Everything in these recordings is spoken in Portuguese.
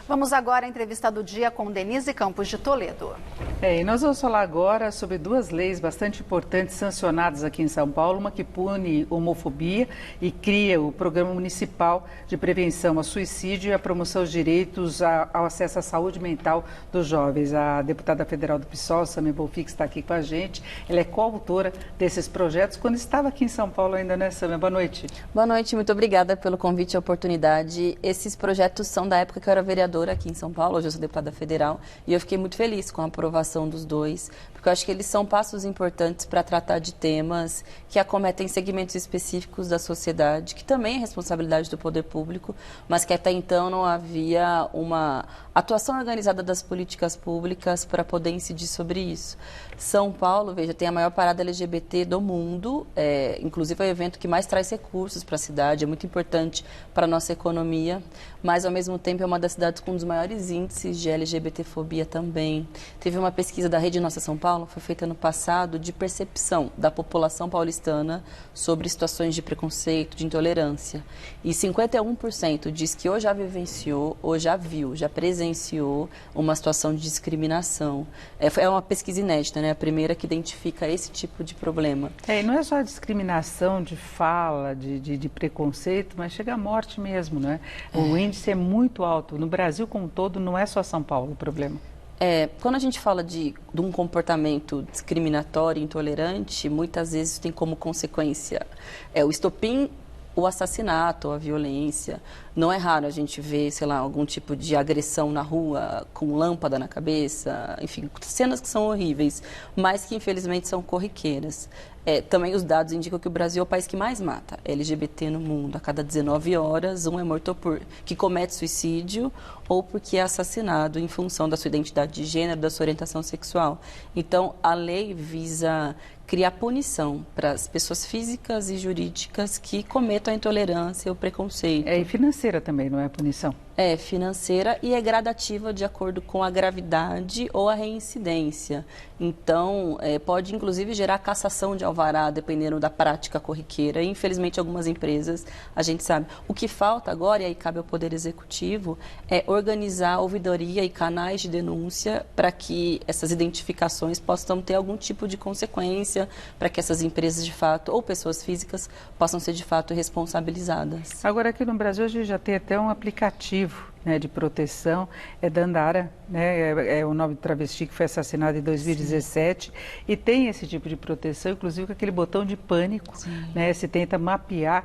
Vamos agora à entrevista do dia com Denise Campos de Toledo. E nós vamos falar agora sobre duas leis bastante importantes sancionadas aqui em São Paulo, uma que pune homofobia e cria o Programa Municipal de Prevenção ao Suicídio e a promoção dos direitos ao acesso à saúde mental dos jovens. A deputada federal do PSOL, Samia Bonfim, está aqui com a gente. Ela é coautora desses projetos quando estava aqui em São Paulo ainda, né, Samia? Boa noite. Boa noite, muito obrigada pelo convite e a oportunidade. Esses projetos são da época que eu era vereadora aqui em São Paulo, hoje eu sou deputada federal, e eu fiquei muito feliz com a aprovação dos dois, porque eu acho que eles são passos importantes para tratar de temas que acometem segmentos específicos da sociedade, que também é responsabilidade do poder público, mas que até então não havia uma atuação organizada das políticas públicas para poder incidir sobre isso. São Paulo, veja, tem a maior parada LGBT do mundo, inclusive é o evento que mais traz recursos para a cidade, é muito importante para a nossa economia, mas ao mesmo tempo é uma das cidades com um dos maiores índices de LGBTfobia também. Teve uma pesquisa da Rede Nossa São Paulo, foi feita no passado, de percepção da população paulistana sobre situações de preconceito, de intolerância. E 51% diz que ou já vivenciou, ou já viu, já presenciou uma situação de discriminação. É uma pesquisa inédita, né? A primeira que identifica esse tipo de problema. E não é só a discriminação de fala, de preconceito, mas chega à morte mesmo, né? O índice é muito alto. No Brasil como um todo, não é só São Paulo o problema. Quando a gente fala de um comportamento discriminatório, intolerante, muitas vezes tem como consequência o estopim, o assassinato, a violência. Não é raro a gente ver, sei lá, algum tipo de agressão na rua, com lâmpada na cabeça, enfim, cenas que são horríveis, mas que infelizmente são corriqueiras. Também os dados indicam que o Brasil é o país que mais mata LGBT no mundo. A cada 19 horas, um é morto que comete suicídio ou porque é assassinado em função da sua identidade de gênero, da sua orientação sexual. Então, a lei visa criar punição para as pessoas físicas e jurídicas que cometam a intolerância e o preconceito. E financeira também, não é a punição? É financeira e é gradativa de acordo com a gravidade ou a reincidência. Então, pode inclusive gerar cassação de alvará, dependendo da prática corriqueira. E, infelizmente, algumas empresas, a gente sabe. O que falta agora, e aí cabe ao Poder Executivo, é organizar a ouvidoria e canais de denúncia para que essas identificações possam ter algum tipo de consequência, para que essas empresas, de fato, ou pessoas físicas, possam ser, de fato, responsabilizadas. Agora, aqui no Brasil, a gente já tem até um aplicativo, né, de proteção, da Andara, né, é o nome do travesti que foi assassinado em 2017. Sim. E tem esse tipo de proteção, inclusive com aquele botão de pânico, né, se tenta mapear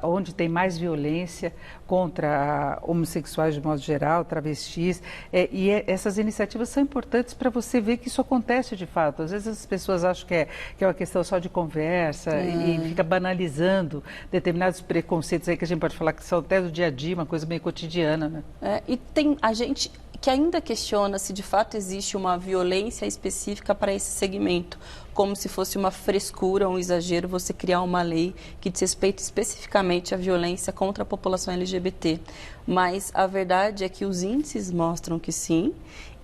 onde tem mais violência contra homossexuais de modo geral, travestis, essas iniciativas são importantes para você ver que isso acontece de fato. Às vezes as pessoas acham que é uma questão só de conversa e fica banalizando determinados preconceitos aí que a gente pode falar que são até do dia a dia, uma coisa meio cotidiana, né? E tem a gente que ainda questiona se de fato existe uma violência específica para esse segmento, como se fosse uma frescura, um exagero você criar uma lei que diz respeito especificamente à violência contra a população LGBT. Mas a verdade é que os índices mostram que sim,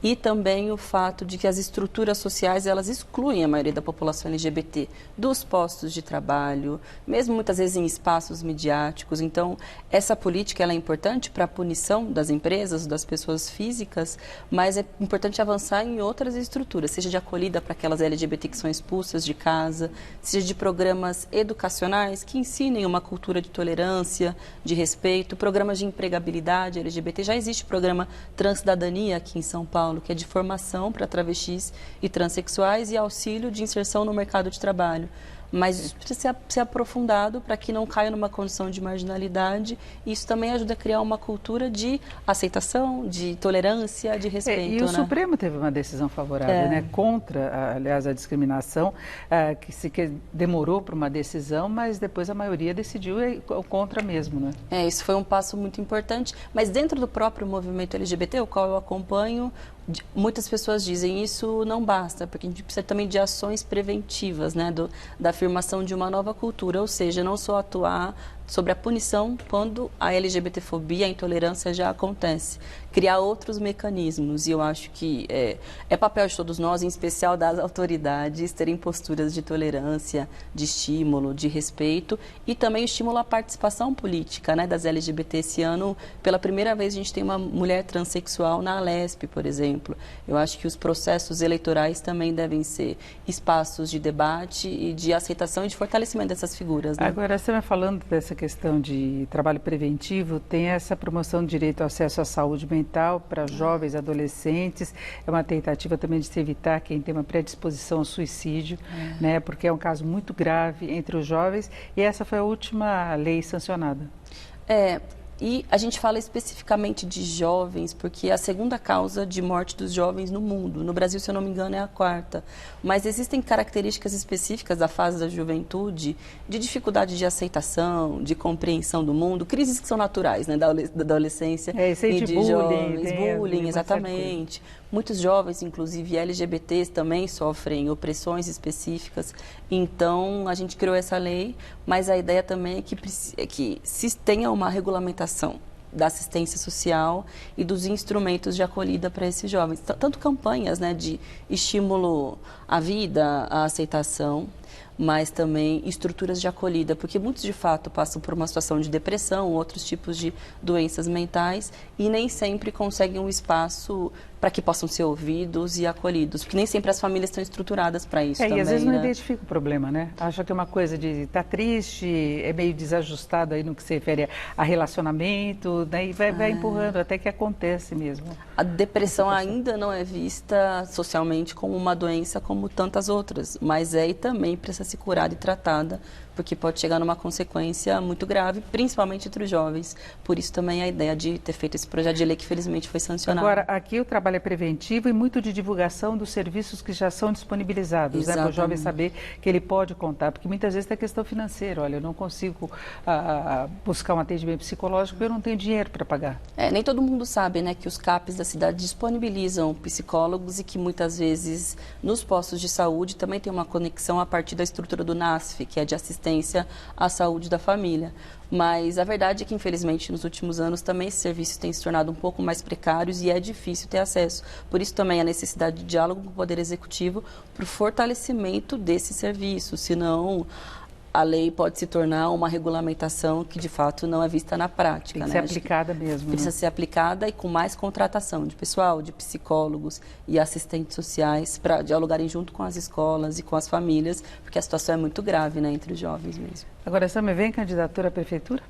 e também o fato de que as estruturas sociais, elas excluem a maioria da população LGBT dos postos de trabalho, mesmo muitas vezes em espaços midiáticos. Então, essa política ela é importante para a punição das empresas, das pessoas físicas, mas é importante avançar em outras estruturas, seja de acolhida para aquelas LGBT que são expulsas de casa, seja de programas educacionais que ensinem uma cultura de tolerância, de respeito, programas de empregabilidade LGBT. Já existe o programa Transcidadania aqui em São Paulo, que é de formação para travestis e transexuais e auxílio de inserção no mercado de trabalho. Mas isso precisa ser aprofundado para que não caia numa condição de marginalidade. E isso também ajuda a criar uma cultura de aceitação, de tolerância, de respeito. E o Supremo teve uma decisão favorável, né? Contra, aliás, a discriminação, que demorou para uma decisão, mas depois a maioria decidiu contra mesmo, né? Isso foi um passo muito importante. Mas dentro do próprio movimento LGBT, o qual eu acompanho, muitas pessoas dizem isso não basta, porque a gente precisa também de ações preventivas, né, da afirmação de uma nova cultura, ou seja, não só atuar sobre a punição quando a LGBTfobia, a intolerância já acontece. Criar outros mecanismos, e eu acho que é papel de todos nós, em especial das autoridades, terem posturas de tolerância, de estímulo, de respeito e também estímulo à participação política, né, das LGBT. Esse ano, pela primeira vez, a gente tem uma mulher transexual na Alesp, por exemplo. Eu acho que os processos eleitorais também devem ser espaços de debate e de aceitação e de fortalecimento dessas figuras. Né? Agora, você vai falando dessa questão de trabalho preventivo, tem essa promoção do direito ao acesso à saúde mental para jovens, adolescentes, é uma tentativa também de se evitar quem tem uma predisposição ao suicídio, né, porque é um caso muito grave entre os jovens, e essa foi a última lei sancionada. E a gente fala especificamente de jovens, porque é a segunda causa de morte dos jovens no mundo. No Brasil, se eu não me engano, é a quarta. Mas existem características específicas da fase da juventude, de dificuldade de aceitação, de compreensão do mundo, crises que são naturais, né, da adolescência e de bullying, jovens. Bullying, exatamente. Muitos jovens, inclusive LGBTs, também sofrem opressões específicas. Então, a gente criou essa lei, mas a ideia também é que se tenha uma regulamentação da assistência social e dos instrumentos de acolhida para esses jovens. Tanto campanhas, né, de estímulo à vida, à aceitação, mas também estruturas de acolhida, porque muitos de fato passam por uma situação de depressão, outros tipos de doenças mentais e nem sempre conseguem um espaço para que possam ser ouvidos e acolhidos, porque nem sempre as famílias estão estruturadas para isso também. E às vezes não né? identifica o problema, né? Acha que é uma coisa de estar triste, é meio desajustado aí no que se refere a relacionamento, né? E vai empurrando até que acontece mesmo. A depressão ainda não é vista socialmente como uma doença como tantas outras, mas e também precisa ser curada e tratada, porque pode chegar numa consequência muito grave, principalmente entre os jovens. Por isso também a ideia de ter feito esse projeto de lei que felizmente foi sancionado. Agora, aqui o trabalho é preventivo e muito de divulgação dos serviços que já são disponibilizados, né, para o jovem saber que ele pode contar, porque muitas vezes tem a questão financeira, olha, eu não consigo buscar um atendimento psicológico, eu não tenho dinheiro para pagar. Nem todo mundo sabe, né, que os CAPs da cidade disponibilizam psicólogos e que muitas vezes nos postos de saúde também tem uma conexão a partir da estrutura do NASF, que é de assistência à saúde da família. Mas a verdade é que, infelizmente, nos últimos anos também esses serviços têm se tornado um pouco mais precários e é difícil ter acesso. Por isso também a necessidade de diálogo com o Poder Executivo para o fortalecimento desse serviço, senão a lei pode se tornar uma regulamentação que, de fato, não é vista na prática. Tem que ser aplicada mesmo. Precisa ser aplicada e com mais contratação de pessoal, de psicólogos e assistentes sociais para dialogarem junto com as escolas e com as famílias, porque a situação é muito grave, né, entre os jovens mesmo. Agora, Samia, vem candidatura à prefeitura?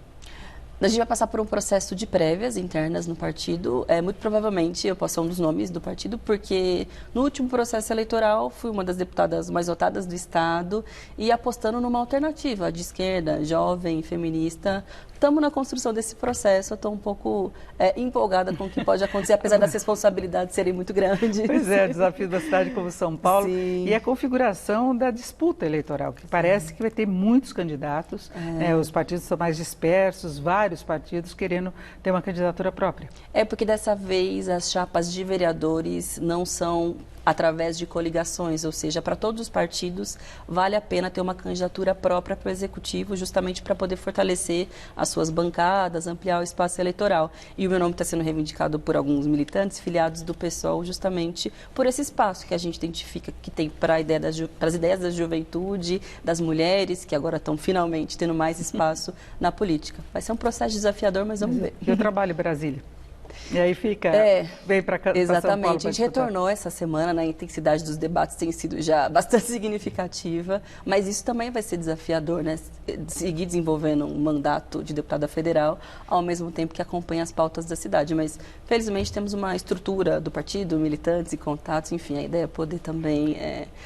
A gente vai passar por um processo de prévias internas no partido. Muito provavelmente eu posso ser um dos nomes do partido, porque no último processo eleitoral fui uma das deputadas mais votadas do Estado e apostando numa alternativa de esquerda, jovem, feminista. Estamos na construção desse processo, eu estou um pouco empolgada com o que pode acontecer, apesar das responsabilidades serem muito grandes. Pois é, o desafio da cidade como São Paulo. Sim. E a configuração da disputa eleitoral, que parece que vai ter muitos candidatos, os partidos são mais dispersos, vários partidos querendo ter uma candidatura própria. Porque dessa vez as chapas de vereadores não são através de coligações, ou seja, para todos os partidos vale a pena ter uma candidatura própria para o Executivo, justamente para poder fortalecer as suas bancadas, ampliar o espaço eleitoral. E o meu nome está sendo reivindicado por alguns militantes filiados do PSOL, justamente por esse espaço que a gente identifica que tem para as ideias da juventude, das mulheres, que agora estão finalmente tendo mais espaço na política. Vai ser um processo desafiador, mas vamos ver. Eu trabalho em Brasília. E aí fica bem para São Paulo. Exatamente. A gente retornou essa semana, né? A intensidade dos debates tem sido já bastante significativa, mas isso também vai ser desafiador, né? Seguir desenvolvendo um mandato de deputada federal, ao mesmo tempo que acompanha as pautas da cidade. Mas, felizmente, temos uma estrutura do partido, militantes e contatos, enfim, a ideia é poder também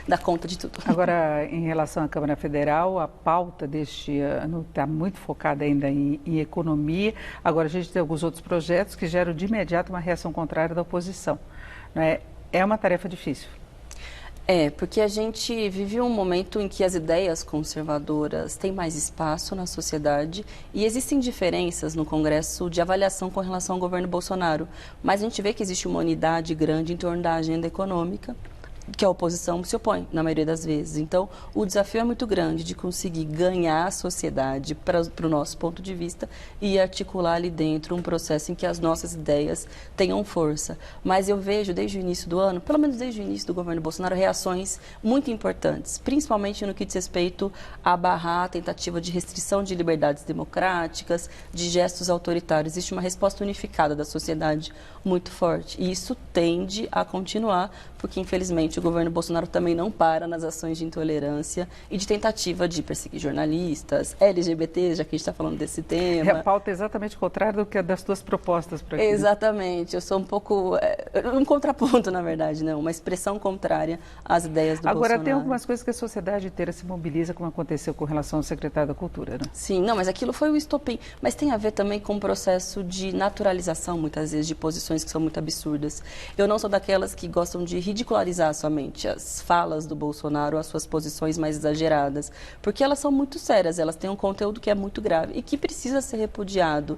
dar conta de tudo. Agora, em relação à Câmara Federal, a pauta deste ano está muito focada ainda em economia. Agora, a gente tem alguns outros projetos que geram de imediato uma reação contrária da oposição. É uma tarefa difícil. Porque a gente vive um momento em que as ideias conservadoras têm mais espaço na sociedade e existem diferenças no Congresso de avaliação com relação ao governo Bolsonaro. Mas a gente vê que existe uma unidade grande em torno da agenda econômica, que a oposição se opõe, na maioria das vezes. Então, o desafio é muito grande de conseguir ganhar a sociedade para o nosso ponto de vista e articular ali dentro um processo em que as nossas ideias tenham força. Mas eu vejo, desde o início do ano, pelo menos desde o início do governo Bolsonaro, reações muito importantes, principalmente no que diz respeito a barrar a tentativa de restrição de liberdades democráticas, de gestos autoritários. Existe uma resposta unificada da sociedade muito forte. E isso tende a continuar, porque, infelizmente, o governo Bolsonaro também não para nas ações de intolerância e de tentativa de perseguir jornalistas, LGBT, já que a gente está falando desse tema. A pauta é exatamente o contrário do que a das tuas propostas para aqui. Exatamente. Eu sou um pouco... um contraponto, na verdade, não. Uma expressão contrária às ideias do Bolsonaro. Agora, tem algumas coisas que a sociedade inteira se mobiliza, como aconteceu com relação ao secretário da Cultura, né? Sim, não, mas aquilo foi o estopim. Mas tem a ver também com um processo de naturalização, muitas vezes, de posições que são muito absurdas. Eu não sou daquelas que gostam de ridicularizar somente as falas do Bolsonaro, as suas posições mais exageradas, porque elas são muito sérias, elas têm um conteúdo que é muito grave e que precisa ser repudiado.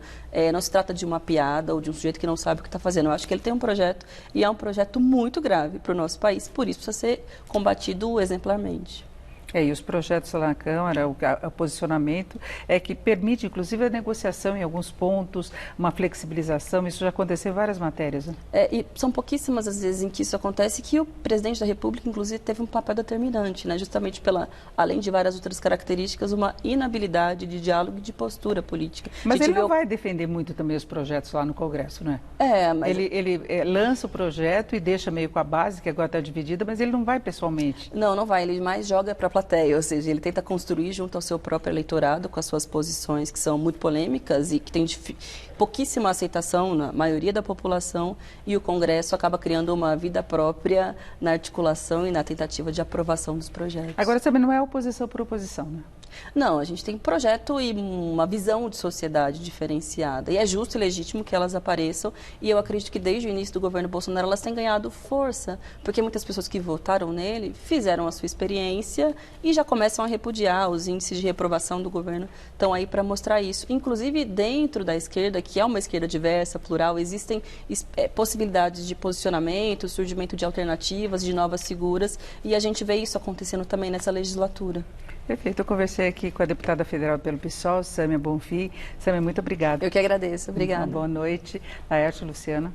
Não se trata de uma piada ou de um sujeito que não sabe o que está fazendo. Eu acho que ele tem um projeto e é um projeto muito grave para o nosso país, por isso precisa ser combatido exemplarmente. E os projetos lá na Câmara, o posicionamento é que permite, inclusive, a negociação em alguns pontos, uma flexibilização. Isso já aconteceu em várias matérias, né? E são pouquíssimas as vezes em que isso acontece, que o presidente da República, inclusive, teve um papel determinante, né? Justamente além de várias outras características, uma inabilidade de diálogo e de postura política. Mas ele não vai defender muito também os projetos lá no Congresso, né? Mas... Ele lança o projeto e deixa meio com a base, que agora está dividida, mas ele não vai pessoalmente. Não vai. Ele mais joga para a plateia, ou seja, ele tenta construir junto ao seu próprio eleitorado com as suas posições que são muito polêmicas e que têm pouquíssima aceitação na maioria da população, e o Congresso acaba criando uma vida própria na articulação e na tentativa de aprovação dos projetos. Agora também não é oposição por oposição, né? Não, a gente tem um projeto e uma visão de sociedade diferenciada. E é justo e legítimo que elas apareçam. E eu acredito que desde o início do governo Bolsonaro elas têm ganhado força. Porque muitas pessoas que votaram nele fizeram a sua experiência e já começam a repudiar. Os índices de reprovação do governo estão aí para mostrar isso. Inclusive, dentro da esquerda, que é uma esquerda diversa, plural, existem possibilidades de posicionamento, surgimento de alternativas, de novas figuras. E a gente vê isso acontecendo também nessa legislatura. Perfeito. Eu conversei aqui com a deputada federal pelo PSOL, Sâmia Bonfim. Sâmia, muito obrigada. Eu que agradeço. Obrigada. Uma boa noite. Laerte, Luciana.